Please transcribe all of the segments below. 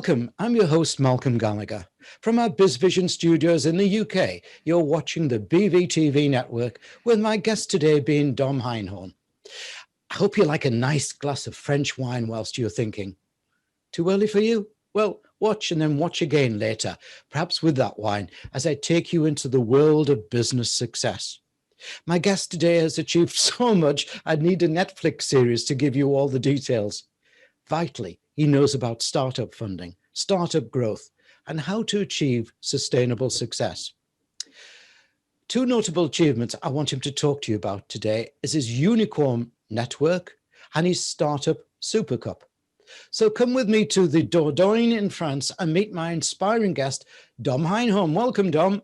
Welcome, I'm your host, Malcolm Gallagher. From our BizVision studios in the UK, you're watching the BVTV network with my guest today being Dom Einhorn. I hope you like a nice glass of French wine whilst you're thinking. Too early for you? Well, watch and then watch again later, perhaps with that wine, as I take you into the world of business success. My guest today has achieved so much, I'd need a Netflix series to give you all the details. Vitally, he knows about startup funding, startup growth, and how to achieve sustainable success. Two notable achievements I want him to talk to you about today is his Uniqorn network and his startup Super Cup. So come with me to the Dordogne in France and meet my inspiring guest, Dom Einhorn. Welcome, Dom.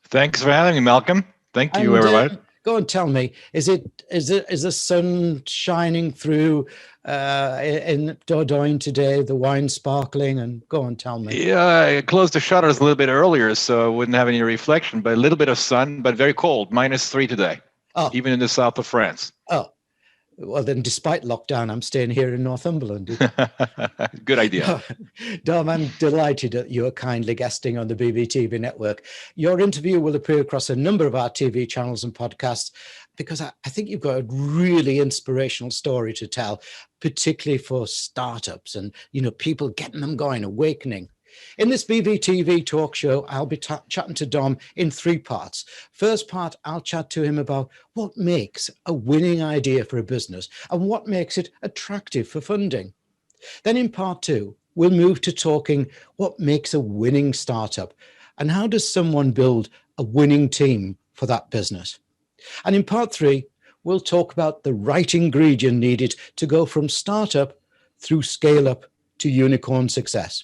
Thanks for having me, Malcolm. Thank you, everybody. Go and tell me, is the sun shining through in Dordogne today, the wine sparkling, and go and tell me. Yeah, I closed the shutters a little bit earlier, so I wouldn't have any reflection, but a little bit of sun, but very cold, -3 today, even in the south of France. Oh, well then, despite lockdown, I'm staying here in Northumberland. Good idea. Dom, I'm delighted that you're kindly guesting on the BVTV network. Your interview will appear across a number of our TV channels and podcasts, because I think you've got a really inspirational story to tell, particularly for startups and, people getting them going, awakening. In this BVTV talk show, I'll be chatting to Dom in 3 parts. First part, I'll chat to him about what makes a winning idea for a business and what makes it attractive for funding. Then in part 2, we'll move to talking what makes a winning startup and how does someone build a winning team for that business. And in part 3, we'll talk about the right ingredient needed to go from startup through scale up to unicorn success.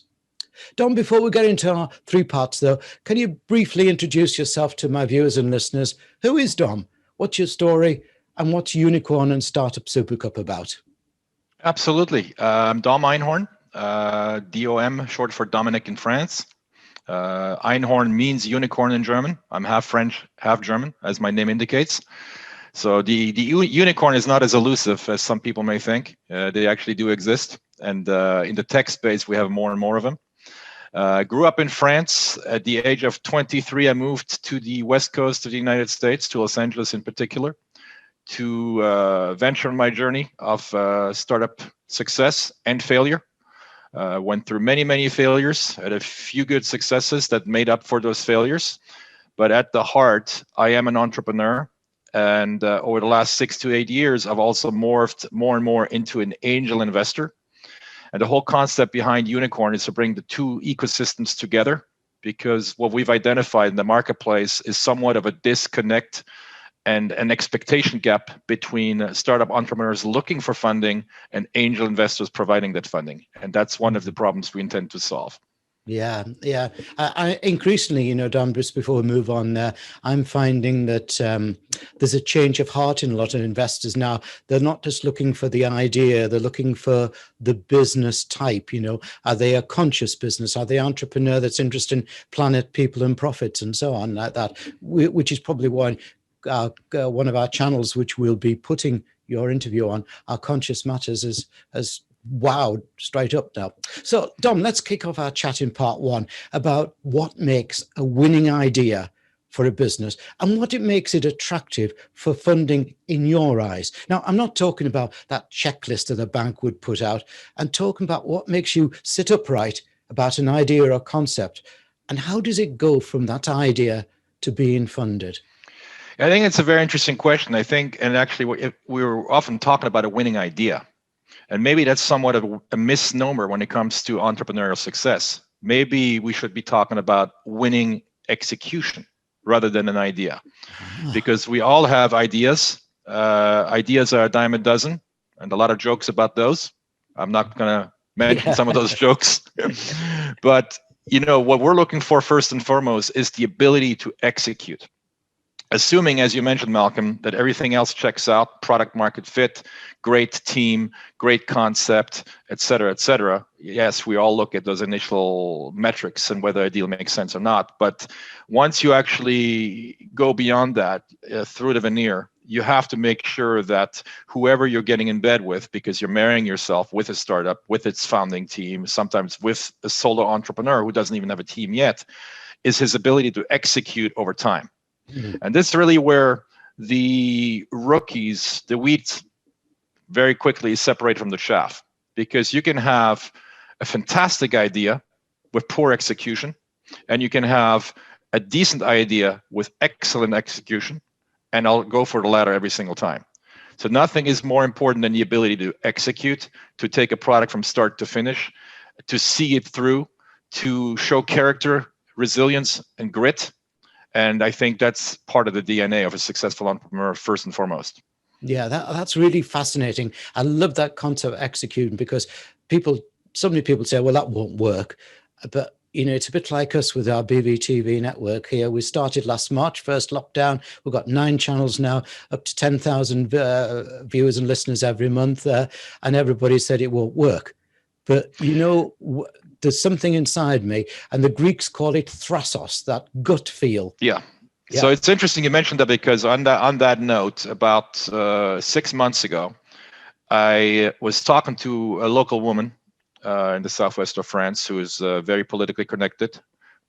Dom, before we get into our 3 parts though, can you briefly introduce yourself to my viewers and listeners? Who is Dom? What's your story? And what's Unicorn and Startup Super Cup about? Absolutely. I'm Dom Einhorn, DOM, short for Dominic in France. Einhorn means unicorn in German. I'm half French, half German, as my name indicates. So the unicorn is not as elusive as some people may think. They actually do exist. And in the tech space, we have more and more of them. Grew up in France. At the age of 23, I moved to the West Coast of the United States, to Los Angeles in particular, to venture on my journey of startup success and failure. Went through many, many failures, had a few good successes that made up for those failures. But at the heart, I am an entrepreneur. And over the last 6 to 8 years, I've also morphed more and more into an angel investor. And the whole concept behind Unicorn is to bring the 2 ecosystems together, because what we've identified in the marketplace is somewhat of a disconnect and an expectation gap between startup entrepreneurs looking for funding and angel investors providing that funding. And that's one of the problems we intend to solve. Yeah. I increasingly, Dom, just before we move on, I'm finding that there's a change of heart in a lot of investors now. They're not just looking for the idea, they're looking for the business type. Are they a conscious business? Are they an entrepreneur that's interested in planet, people, and profits, and so on, like that, which is probably why one of our channels, which we'll be putting your interview on, Our Conscious Matters, as wowed straight up now. So, Dom, let's kick off our chat in part 1 about what makes a winning idea for a business and what it makes it attractive for funding in your eyes. Now, I'm not talking about that checklist that a bank would put out. I'm talking about what makes you sit upright about an idea or concept, and how does it go from that idea to being funded? I think it's a very interesting question. I think, and actually, we were often talking about a winning idea. And maybe that's somewhat of a misnomer when it comes to entrepreneurial success. Maybe we should be talking about winning execution rather than an idea, because we all have ideas. Ideas are a dime a dozen, and a lot of jokes about those. I'm not going to mention some of those jokes. But, what we're looking for first and foremost is the ability to execute. Assuming, as you mentioned, Malcolm, that everything else checks out, product market fit, great team, great concept, et cetera, yes, we all look at those initial metrics and whether a deal makes sense or not. But once you actually go beyond that, through the veneer, you have to make sure that whoever you're getting in bed with, because you're marrying yourself with a startup, with its founding team, sometimes with a solo entrepreneur who doesn't even have a team yet, is his ability to execute over time. And this is really where the rookies, the wheat, very quickly separate from the chaff, because you can have a fantastic idea with poor execution, and you can have a decent idea with excellent execution, and I'll go for the latter every single time. So nothing is more important than the ability to execute, to take a product from start to finish, to see it through, to show character, resilience, and grit. And I think that's part of the DNA of a successful entrepreneur, first and foremost. Yeah, that's really fascinating. I love that concept of executing, because so many people say, well, that won't work. But, it's a bit like us with our BBTV network here. We started last March, first lockdown. We've got 9 channels now, up to 10,000 viewers and listeners every month. And everybody said it won't work. But, there's something inside me, and the Greeks call it thrasos, that gut feel. Yeah. So it's interesting you mentioned that, because on that note, about 6 months ago, I was talking to a local woman in the southwest of France who is very politically connected.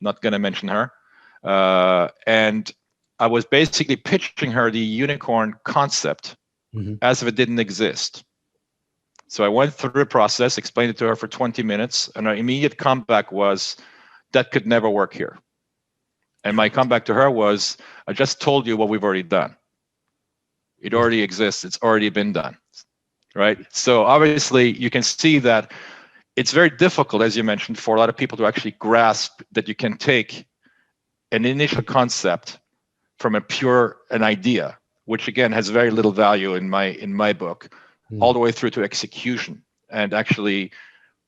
Not going to mention her. And I was basically pitching her the Uniqorn concept as if it didn't exist. So I went through the process, explained it to her for 20 minutes, and her immediate comeback was, that could never work here. And my comeback to her was, I just told you what we've already done. It already exists. It's already been done, right? So obviously you can see that it's very difficult, as you mentioned, for a lot of people to actually grasp that you can take an initial concept from an idea, which again has very little value in my book, all the way through to execution, and actually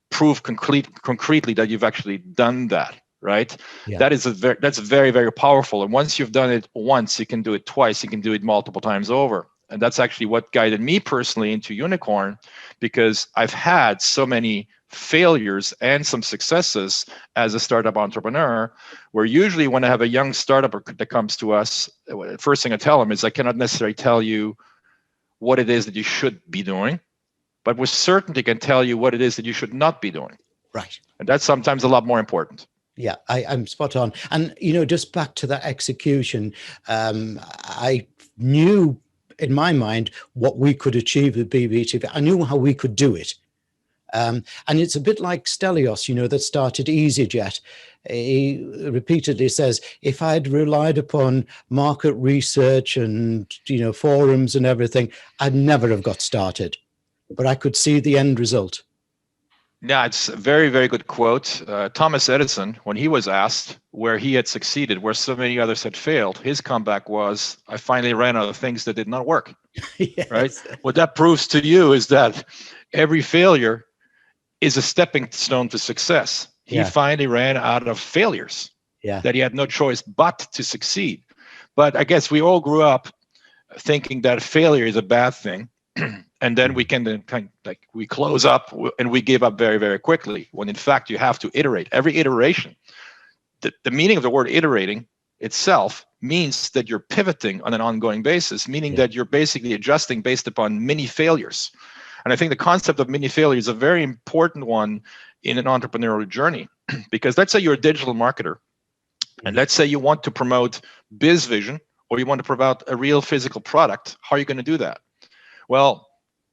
prove concretely that you've actually done that. Right? Yeah. That's very, very powerful. And once you've done it once, you can do it twice, you can do it multiple times over. And that's actually what guided me personally into Uniqorn, because I've had so many failures and some successes as a startup entrepreneur, where usually when I have a young startup that comes to us, the first thing I tell them is, I cannot necessarily tell you what it is that you should be doing, but with certainty can tell you what it is that you should not be doing. Right. And that's sometimes a lot more important. Yeah, I'm spot on. And, just back to that execution, I knew in my mind what we could achieve with BBTV. I knew how we could do it. And it's a bit like Stelios, that started EasyJet. He repeatedly says, if I'd relied upon market research and, forums and everything, I'd never have got started. But I could see the end result. Yeah, it's a very, very good quote. Thomas Edison, when he was asked where he had succeeded, where so many others had failed, his comeback was, I finally ran out of things that did not work. Yes. Right? What that proves to you is that every failure is a stepping stone to success. He finally ran out of failures that he had no choice but to succeed. But I guess we all grew up thinking that failure is a bad thing. And then we can we close up and we give up very, very quickly, when in fact you have to iterate. Every iteration, the meaning of the word iterating itself means that you're pivoting on an ongoing basis, meaning that you're basically adjusting based upon mini failures. And I think the concept of mini failure is a very important one in an entrepreneurial journey, because let's say you're a digital marketer, and let's say you want to promote biz vision, or you want to promote a real physical product. How are you going to do that? Well,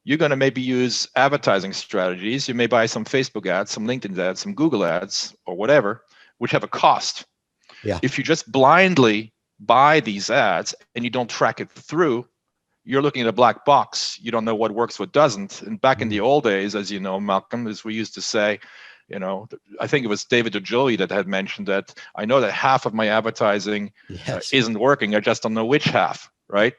you're going to maybe use advertising strategies. You may buy some Facebook ads, some LinkedIn ads, some Google ads, or whatever, which have a cost. Yeah. If you just blindly buy these ads and you don't track it through, you're looking at a black box. You don't know what works, what doesn't. And back in the old days, as you know, Malcolm, as we used to say, I think it was David Ogilvy that had mentioned that, I know that half of my advertising isn't working. I just don't know which half, right?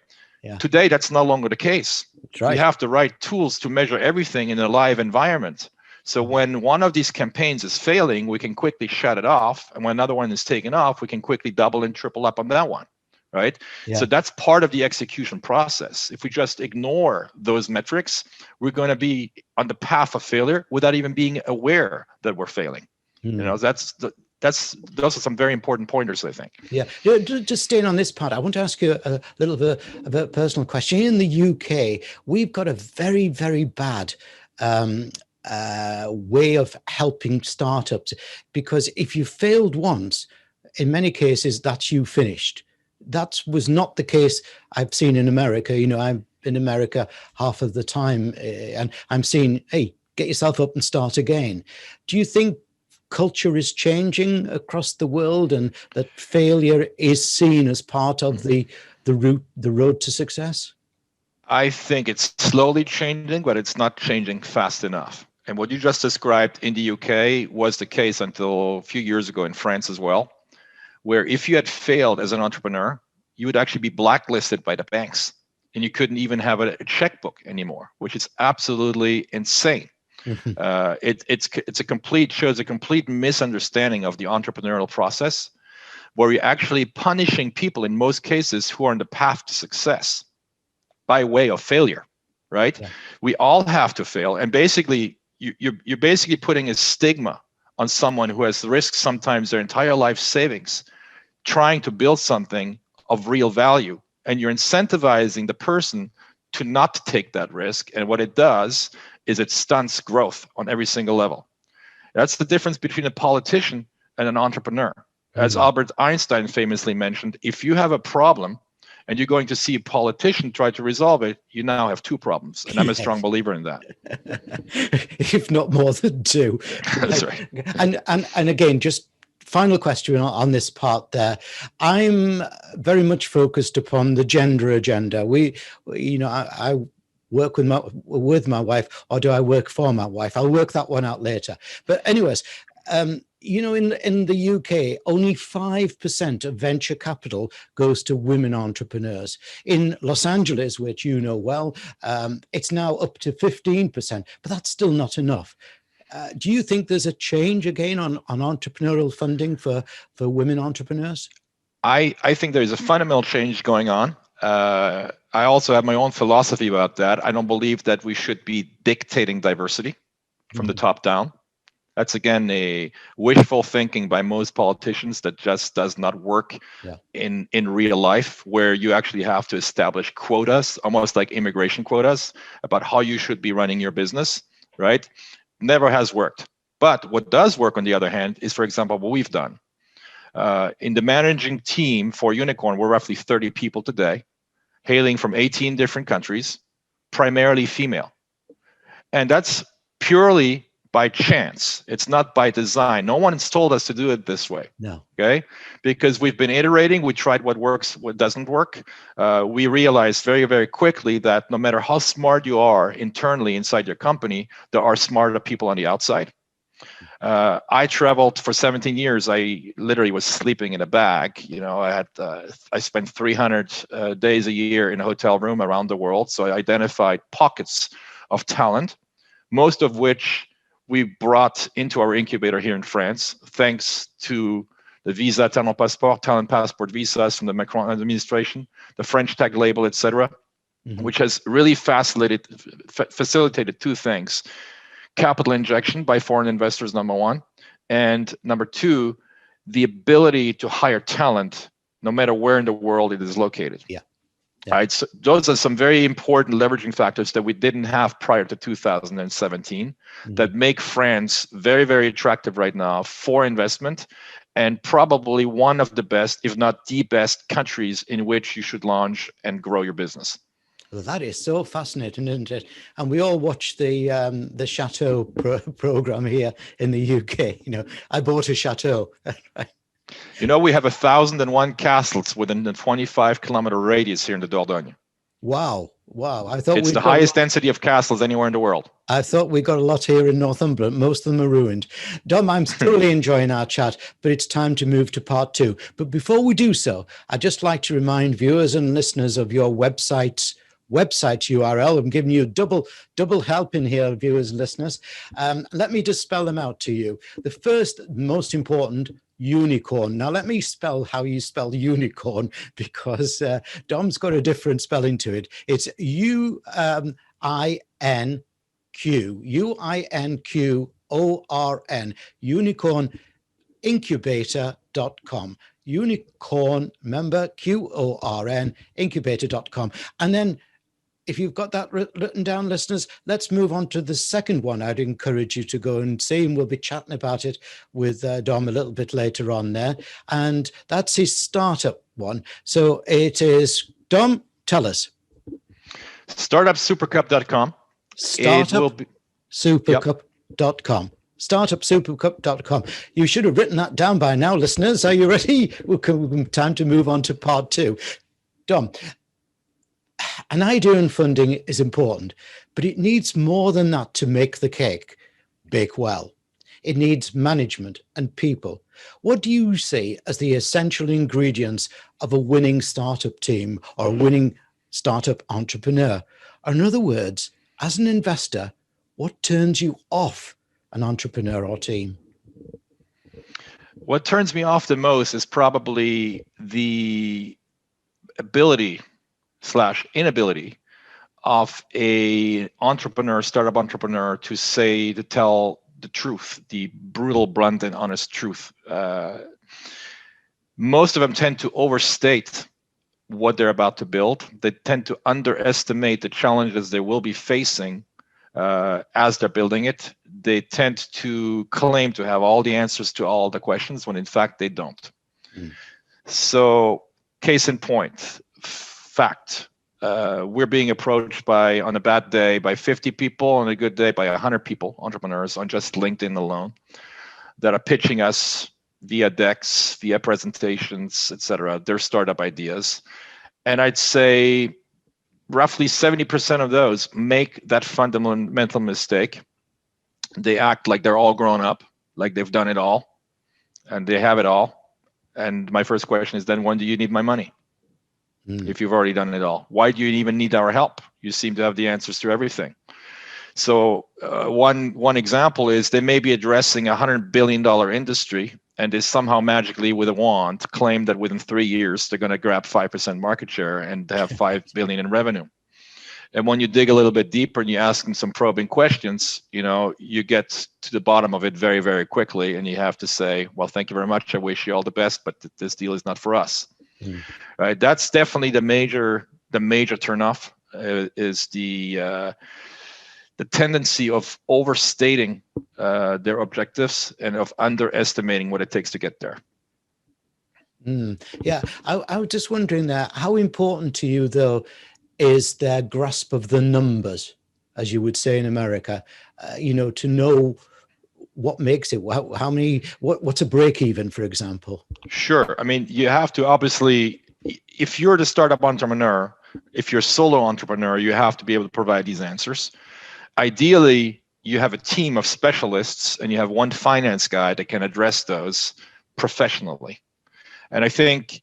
Yeah. Today, that's no longer the case. That's right. We have the right tools to measure everything in a live environment. So when one of these campaigns is failing, we can quickly shut it off. And when another one is taken off, we can quickly double and triple up on that one, right? Yeah. So that's part of the execution process. If we just ignore those metrics, we're going to be on the path of failure without even being aware that we're failing. That's those are some very important pointers, I think. Yeah, just staying on this part, I want to ask you a little bit of a personal question. In the UK, we've got a very, very bad way of helping startups, because if you failed once, in many cases, that's you finished. That was not the case I've seen in America. I'm in America half of the time, and I'm seeing, hey, get yourself up and start again. Do you think culture is changing across the world, and that failure is seen as part of the road to success? I think it's slowly changing, but it's not changing fast enough. And what you just described in the UK was the case until a few years ago in France as well, where if you had failed as an entrepreneur, you would actually be blacklisted by the banks, and you couldn't even have a checkbook anymore, which is absolutely insane. Shows a complete misunderstanding of the entrepreneurial process, where you're actually punishing people in most cases who are on the path to success by way of failure, right? Yeah. We all have to fail, and basically you're basically putting a stigma on someone who has risked sometimes their entire life savings trying to build something of real value, and you're incentivizing the person to not take that risk. And what it does is it stunts growth on every single level. That's the difference between a politician and an entrepreneur. As Albert Einstein famously mentioned, if you have a problem and you're going to see a politician try to resolve it, you now have two problems. And I'm a strong believer in that. If not more than two. That's right. And again, just final question on this part there. I'm very much focused upon the gender agenda. I work with my wife, or do I work for my wife? I'll work that one out later. But anyways, in the UK, only 5% of venture capital goes to women entrepreneurs. In Los Angeles, which you know well, it's now up to 15%, but that's still not enough. Do you think there's a change again on entrepreneurial funding for women entrepreneurs? I think there's a fundamental change going on. I also have my own philosophy about that. I don't believe that we should be dictating diversity from the top down. That's, again, a wishful thinking by most politicians that just does not work in real life, where you actually have to establish quotas, almost like immigration quotas, about how you should be running your business, right? Never has worked. But what does work, on the other hand, is, for example, what we've done. In the managing team for Uniqorn, we're roughly 30 people today, hailing from 18 different countries, primarily female. And that's purely by chance. It's not by design. No one's told us to do it this way. No. Okay? Because we've been iterating. We tried what works, what doesn't work. We realized very, very quickly that no matter how smart you are internally inside your company, there are smarter people on the outside. I traveled for 17 years. I literally was sleeping in a bag. I spent 300 days a year in a hotel room around the world. So I identified pockets of talent, most of which we brought into our incubator here in France, thanks to the Visa Talent Passport visas from the Macron administration, the French tag label, etc., which has really facilitated two things: capital injection by foreign investors, number one, and number two, the ability to hire talent no matter where in the world it is located. Yeah. Right. So those are some very important leveraging factors that we didn't have prior to 2017 that make France very, very attractive right now for investment, and probably one of the best, if not the best, countries in which you should launch and grow your business. Well, that is so fascinating, isn't it? And we all watch the Chateau program here in the UK. I bought a chateau. We have 1,001 castles within the 25-kilometer radius here in the Dordogne. Wow. I thought it's the highest density of castles anywhere in the world. I thought we got a lot here in Northumberland. Most of them are ruined. Dom, I'm thoroughly enjoying our chat, but it's time to move to part two. But before we do so, I'd just like to remind viewers and listeners of your website URL. I'm giving you double help in here, viewers and listeners. Let me just spell them out to you. The first, most important, Uniqorn. Now, let me spell how you spell unicorn, because Dom's got a different spelling to it. It's UINQ, UINQORN, unicorn.com. incubator.com. Unicorn, member, QORN, incubator.com. And then if you've got that written down, listeners, let's move on to the second one. I'd encourage you to go and see, and we'll be chatting about it with Dom a little bit later on there. And that's his startup one. So it is, Dom, tell us. Startupsupercup.com. Startupsupercup.com. Startupsupercup.com. You should have written that down by now, listeners. Are you ready? Time to move on to part two. Dom, an idea and funding is important, but it needs more than that to make the cake bake well. It needs management and people. What do you see as the essential ingredients of a winning startup team or a winning startup entrepreneur? Or in other words, as an investor, what turns you off an entrepreneur or team? What turns me off the most is probably the ability / inability of a startup entrepreneur to tell the truth, the brutal, blunt, and honest truth. Most of them tend to overstate what they're about to build. They tend to underestimate the challenges they will be facing as they're building it. They tend to claim to have all the answers to all the questions when in fact they don't. So, case in point, fact. We're being approached on a bad day by 50 people, on a good day by 100 people, entrepreneurs on just LinkedIn alone, that are pitching us via decks, via presentations, etc., their startup ideas. And I'd say roughly 70% of those make that fundamental mistake. They act like they're all grown up, like they've done it all, and they have it all. And my first question is then, when do you need my money? If you've already done it all, why do you even need our help? You seem to have the answers to everything. So one example is they may be addressing a $100 billion industry, and they somehow magically with a wand claim that within 3 years they're going to grab 5% market share and have $5 billion in revenue. And when you dig a little bit deeper and you ask them some probing questions, you get to the bottom of it very, very quickly, and you have to say, well, thank you very much. I wish you all the best, but this deal is not for us. Right? That's definitely the major turnoff is the tendency of overstating their objectives and of underestimating what it takes to get there. Yeah, I was just wondering there, how important to you, though, is their grasp of the numbers, as you would say in America, to know what makes it, how many, what's a break even, for example? Sure. I mean, you have to obviously, if you're the startup entrepreneur, if you're a solo entrepreneur, you have to be able to provide these answers. Ideally, you have a team of specialists and you have one finance guy that can address those professionally. And I think,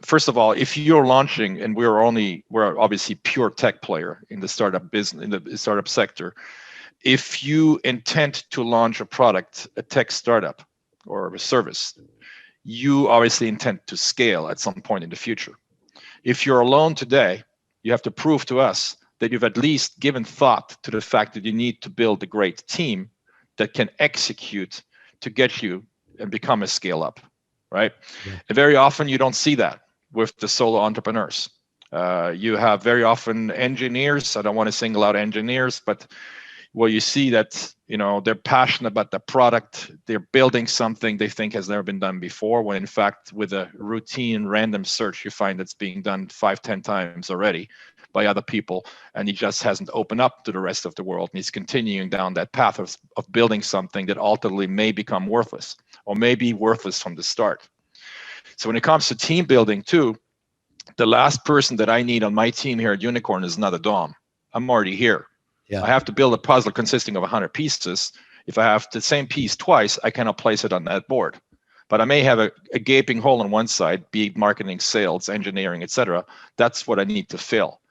first of all, if you're launching, and we're obviously pure tech player in the startup business, in the startup sector, if you intend to launch a product, a tech startup or a service, you obviously intend to scale at some point in the future. If you're alone today, you have to prove to us that you've at least given thought to the fact that you need to build a great team that can execute to get you and become a scale up, right? Yeah. And very often you don't see that with the solo entrepreneurs. You have very often engineers. I don't want to single out engineers, but where you see that, they're passionate about the product, they're building something they think has never been done before, when in fact, with a routine random search, you find it's being done 5-10 times already by other people, and he just hasn't opened up to the rest of the world, and he's continuing down that path of building something that ultimately may become worthless, or may be worthless from the start. So when it comes to team building too, the last person that I need on my team here at Uniqorn is not a Dom. I'm already here. Yeah. I have to build a puzzle consisting of 100 pieces. If I have the same piece twice, I cannot place it on that board. But I may have a gaping hole on one side, be it marketing, sales, engineering, etc. That's what I need to fill.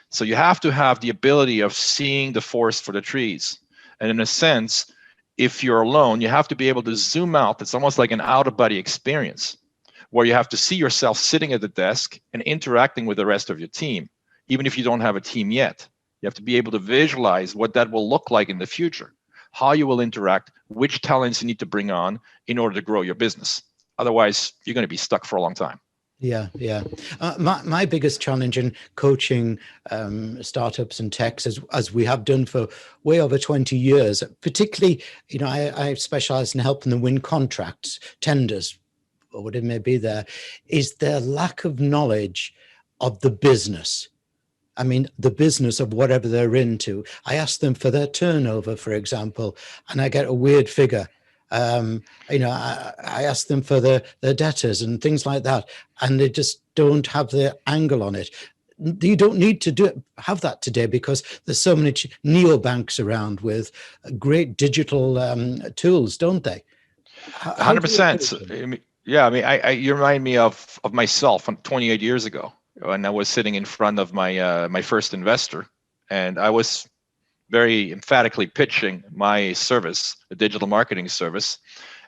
So you have to have the ability of seeing the forest for the trees. And in a sense, if you're alone, you have to be able to zoom out. It's almost like an out-of-body experience, where you have to see yourself sitting at the desk and interacting with the rest of your team, even if you don't have a team yet. You have to be able to visualize what that will look like in the future. how you will interact, which talents you need to bring on in order to grow your business. Otherwise, you're going to be stuck for a long time. Yeah, yeah. My biggest challenge in coaching startups and techs, as we have done for way over 20 years, particularly, I specialize in helping them win contracts, tenders, or whatever it may be there, is their lack of knowledge of the business. I mean, the business of whatever they're into. I ask them for their turnover, for example, and I get a weird figure. I ask them for their debtors and things like that, and they just don't have the angle on it. You don't need to have that today because there's so many neobanks around with great digital tools, don't they? 100%. Yeah, I mean, you remind me of myself from 28 years ago when I was sitting in front of my first investor, and I was very emphatically pitching my service, the digital marketing service,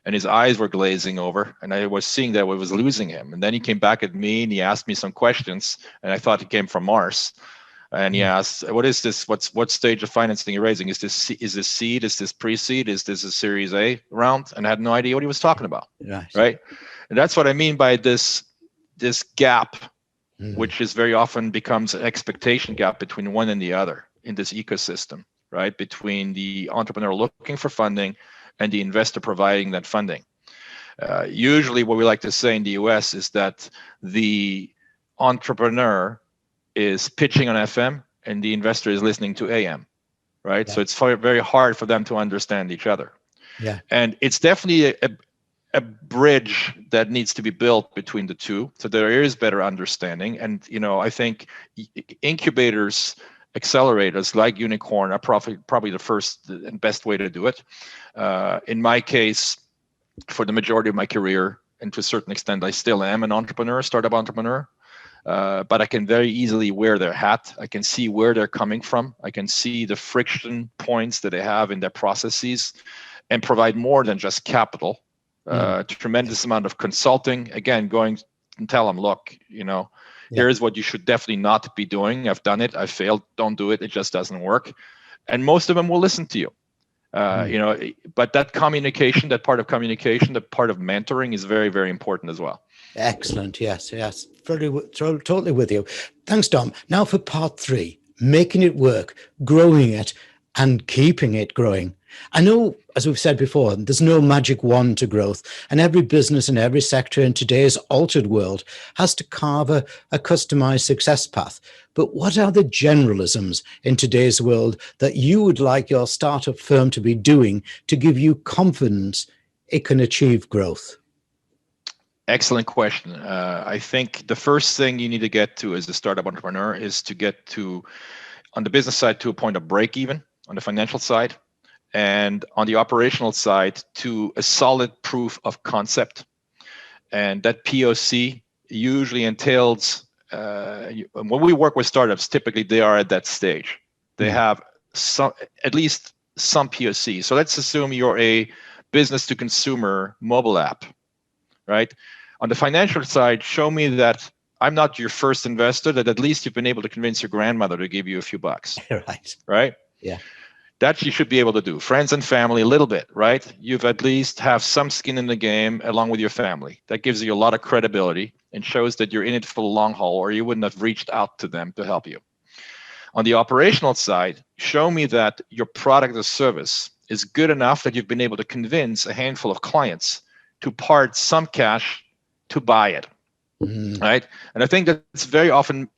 and his eyes were glazing over, and I was seeing that I was losing him. And then he came back at me and he asked me some questions, and I thought he came from Mars. And he asked, "What is this? What stage of financing you're raising? Is this seed? Is this pre-seed? Is this a Series A round?" And I had no idea what he was talking about. Right? And that's what I mean by this gap, which is very often becomes an expectation gap between one and the other in this ecosystem, right? Between the entrepreneur looking for funding and the investor providing that funding. Usually what we like to say in the US is that the entrepreneur is pitching on FM and the investor is listening to AM, right? Yeah. So it's very hard for them to understand each other. Yeah. And it's definitely a bridge that needs to be built between the two, so there is better understanding. And I think incubators, accelerators like Uniqorn are probably the first and best way to do it. In my case, for the majority of my career, and to a certain extent, I still am an entrepreneur, startup entrepreneur. But I can very easily wear their hat. I can see where they're coming from. I can see the friction points that they have in their processes, and provide more than just capital. Tremendous amount of consulting. Again, going and tell them, look, here's what you should definitely not be doing. I've done it. I failed. Don't do it. It just doesn't work. And most of them will listen to you. But that communication, that part of communication, that part of mentoring is very, very important as well. Excellent. Yes. Totally with you. Thanks, Dom. Now for part 3, making it work, growing it, and keeping it growing. I know, as we've said before, there's no magic wand to growth, and every business in every sector in today's altered world has to carve a customized success path. But what are the generalisms in today's world that you would like your startup firm to be doing to give you confidence it can achieve growth? Excellent question. I think the first thing you need to get to as a startup entrepreneur is to get to, on the business side, to a point of break even on the financial side, and on the operational side to a solid proof of concept. And that POC usually entails, when we work with startups, typically they are at that stage. They have at least some POC. So let's assume you're a business to consumer mobile app, right? On the financial side, show me that I'm not your first investor, that at least you've been able to convince your grandmother to give you a few bucks. Right? Yeah. That you should be able to do. Friends and family, a little bit, right? You've at least have some skin in the game along with your family. That gives you a lot of credibility and shows that you're in it for the long haul, or you wouldn't have reached out to them to help you. On the operational side, show me that your product or service is good enough that you've been able to convince a handful of clients to part some cash to buy it, right? And I think that's very often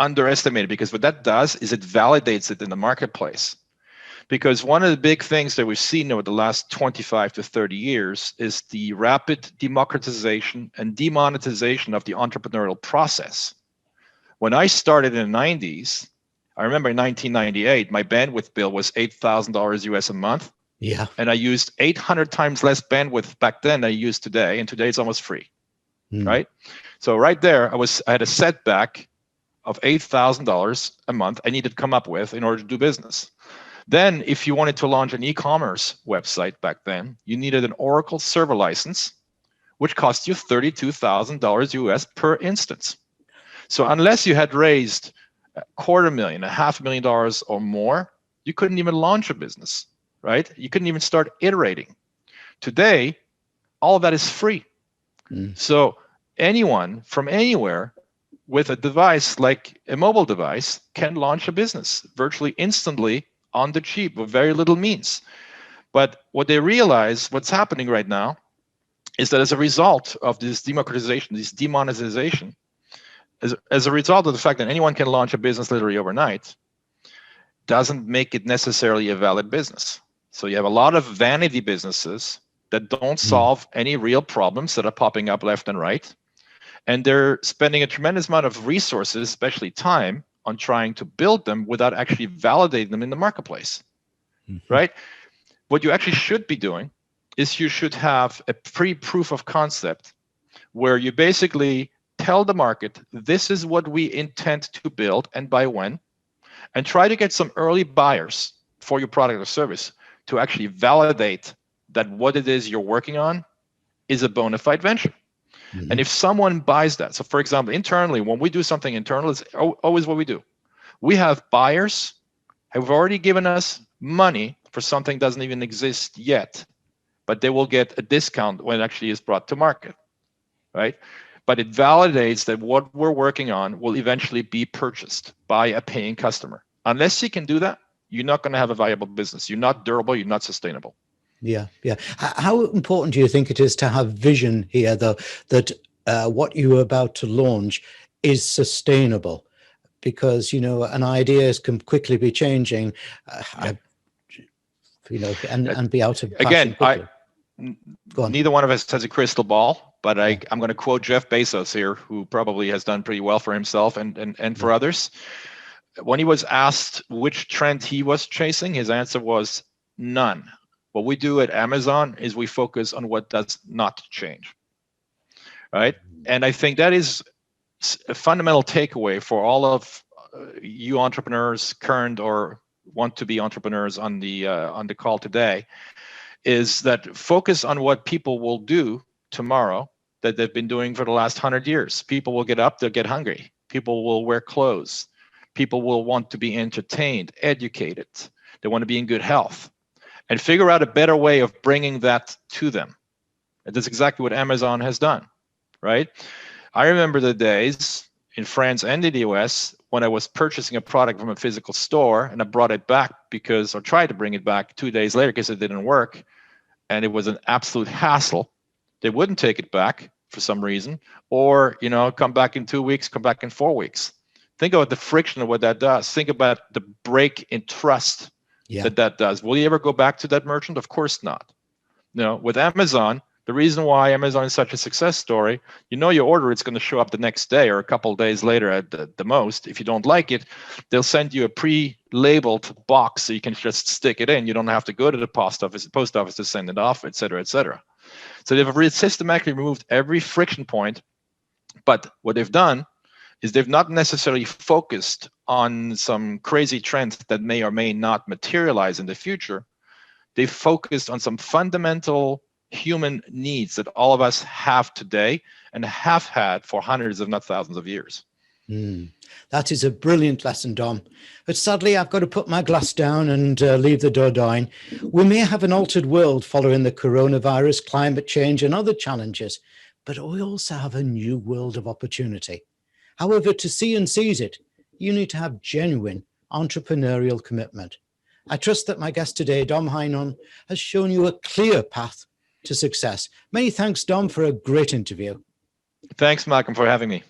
underestimated, because what that does is it validates it in the marketplace. Because one of the big things that we've seen over the last 25 to 30 years is the rapid democratization and demonetization of the entrepreneurial process. When I started in the 90s, I remember in 1998, my bandwidth bill was $8,000 US a month. Yeah. And I used 800 times less bandwidth back then than I use today. And today it's almost free, right? So right there, I had a setback of $8,000 a month I needed to come up with in order to do business. Then if you wanted to launch an e-commerce website back then, you needed an Oracle server license, which cost you $32,000 US per instance. So unless you had raised $250,000, $500,000 or more, you couldn't even launch a business, right? You couldn't even start iterating. Today, all of that is free. So anyone from anywhere with a device like a mobile device can launch a business virtually instantly on the cheap with very little means. But what they realize, what's happening right now, is that as a result of this democratization, this demonetization, as a result of the fact that anyone can launch a business literally overnight, doesn't make it necessarily a valid business. So you have a lot of vanity businesses that don't solve any real problems that are popping up left and right. And they're spending a tremendous amount of resources, especially time, on trying to build them without actually validating them in the marketplace, right? What you actually should be doing is you should have a pre-proof of concept where you basically tell the market, this is what we intend to build and by when, and try to get some early buyers for your product or service to actually validate that what it is you're working on is a bona fide venture. And if someone buys that, so for example, internally, when we do something internal, it's always what we do. We have buyers who have already given us money for something that doesn't even exist yet, but they will get a discount when it actually is brought to market, right? But it validates that what we're working on will eventually be purchased by a paying customer. Unless you can do that, you're not going to have a viable business. You're not durable. You're not sustainable. Yeah, yeah. How important do you think it is to have vision here, though, that what you are about to launch is sustainable? Because, you know, an idea can quickly be changing, you know, and be out of fashion quickly. Neither one of us has a crystal ball, but I'm going to quote Jeff Bezos here, who probably has done pretty well for himself and for others. When he was asked which trend he was chasing, his answer was none. What we do at Amazon is we focus on what does not change, right? And I think that is a fundamental takeaway for all of you entrepreneurs, current or want to be entrepreneurs on the call today, is that focus on what people will do tomorrow that they've been doing for the last 100 years. People will get up, they'll get hungry. People will wear clothes. People will want to be entertained, educated. They want to be in good health. And figure out a better way of bringing that to them. And that's exactly what Amazon has done, right? I remember the days in France and in the US when I was purchasing a product from a physical store and I brought it back or tried to bring it back 2 days later because it didn't work. And it was an absolute hassle. They wouldn't take it back for some reason, or, you know, come back in 2 weeks, come back in 4 weeks. Think about the friction of what that does. Think about the break in trust that does. Will you ever go back to that merchant? Of course not. No, with Amazon, the reason why Amazon is such a success story, you know your order, it's going to show up the next day or a couple of days later at the most. If you don't like it, they'll send you a pre-labeled box so you can just stick it in. You don't have to go to the post office to send it off, et cetera, et cetera. So they've systematically removed every friction point. But what they've done is they've not necessarily focused on some crazy trends that may or may not materialize in the future. They've focused on some fundamental human needs that all of us have today and have had for hundreds, if not thousands of years. That is a brilliant lesson, Dom. But sadly, I've got to put my glass down and leave the Dordogne. We may have an altered world following the coronavirus, climate change, and other challenges, but we also have a new world of opportunity. However, to see and seize it, you need to have genuine entrepreneurial commitment. I trust that my guest today, Dom Einhorn, has shown you a clear path to success. Many thanks, Dom, for a great interview. Thanks, Malcolm, for having me.